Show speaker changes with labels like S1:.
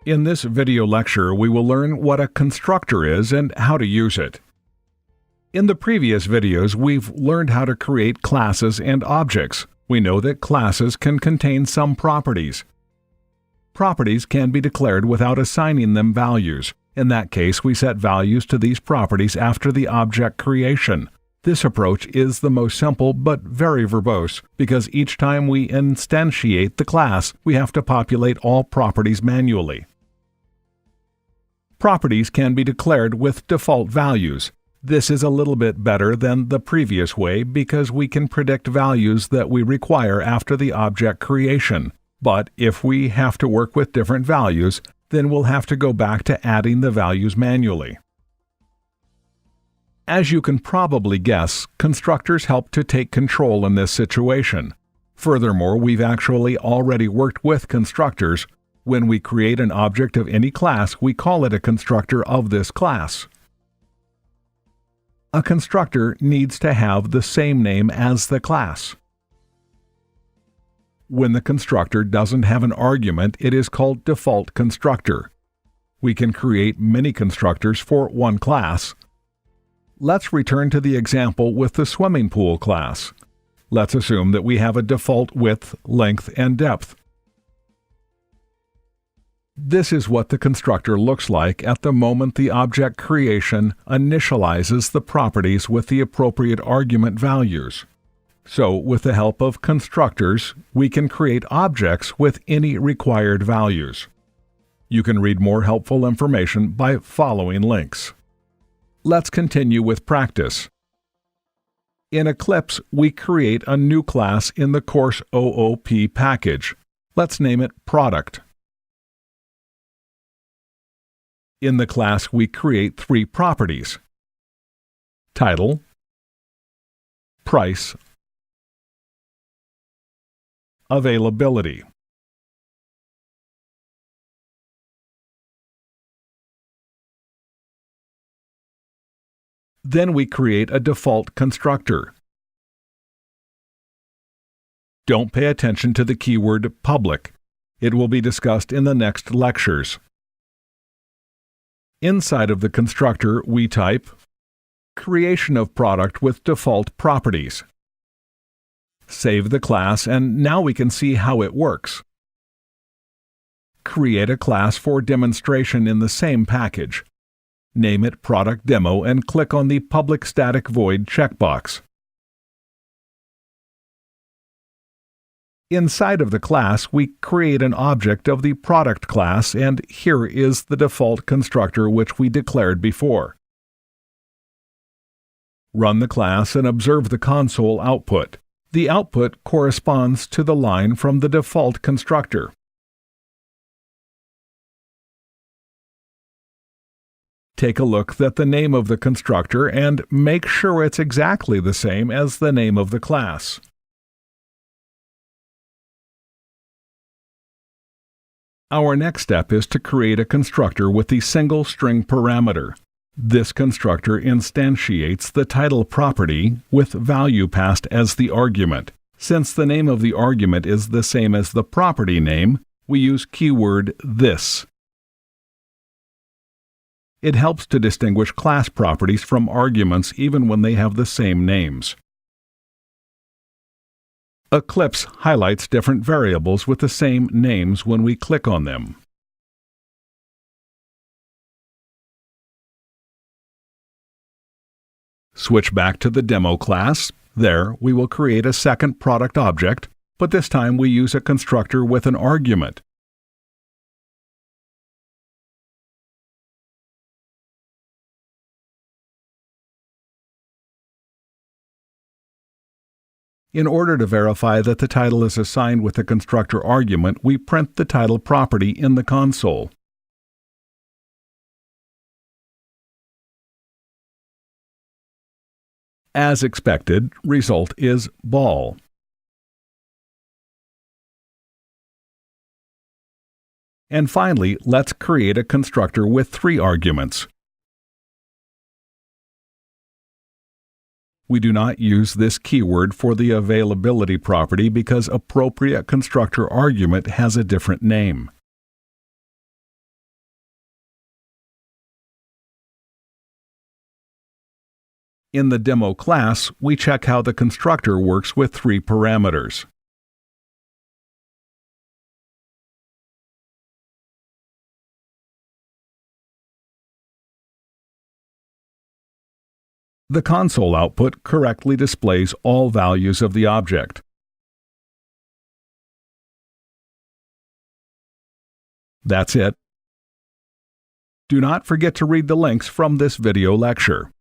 S1: In this video lecture, we will learn what a constructor is and how to use it. In the previous videos, we've learned how to create classes and objects. We know that classes can contain some properties. Properties can be declared without assigning them values. In that case, we set values to these properties after the object creation. This approach is the most simple but very verbose, because each time we instantiate the class, we have to populate all properties manually. Properties can be declared with default values. This is a little bit better than the previous way because we can predict values that we require after the object creation. But if we have to work with different values, then we'll have to go back to adding the values manually. As you can probably guess, constructors help to take control in this situation. Furthermore, we've actually already worked with constructors. When we create an object of any class, we call it a constructor of this class. A constructor needs to have the same name as the class. When the constructor doesn't have an argument, it is called default constructor. We can create many constructors for one class. Let's return to the example with the swimming pool class. Let's assume that we have a default width, length, and depth. This is what the constructor looks like at the moment the object creation initializes the properties with the appropriate argument values. So, with the help of constructors, we can create objects with any required values. You can read more helpful information by following links. Let's continue with practice. In Eclipse, we create a new class in the course OOP package. Let's name it Product. In the class, we create three properties: title, price, availability. Then we create a default constructor. Don't pay attention to the keyword public. It will be discussed in the next lectures. Inside of the constructor, we type creation of product with default properties. Save the class, and now we can see how it works. Create a class for demonstration in the same package. Name it Product Demo and click on the Public Static Void checkbox. Inside of the class, we create an object of the product class, and here is the default constructor which we declared before. Run the class and observe the console output. The output corresponds to the line from the default constructor. Take a look at the name of the constructor and make sure it's exactly the same as the name of the class. Our next step is to create a constructor with the single string parameter. This constructor instantiates the title property with value passed as the argument. Since the name of the argument is the same as the property name, we use keyword this. It helps to distinguish class properties from arguments even when they have the same names. Eclipse highlights different variables with the same names when we click on them. Switch back to the demo class. There, we will create a second product object, but this time we use a constructor with an argument. In order to verify that the title is assigned with the constructor argument, we print the title property in the console. As expected, result is ball. And finally, let's create a constructor with three arguments. We do not use this keyword for the availability property because appropriate constructor argument has a different name. In the demo class, we check how the constructor works with 3 parameters. The console output correctly displays all values of the object. That's it. Do not forget to read the links from this video lecture.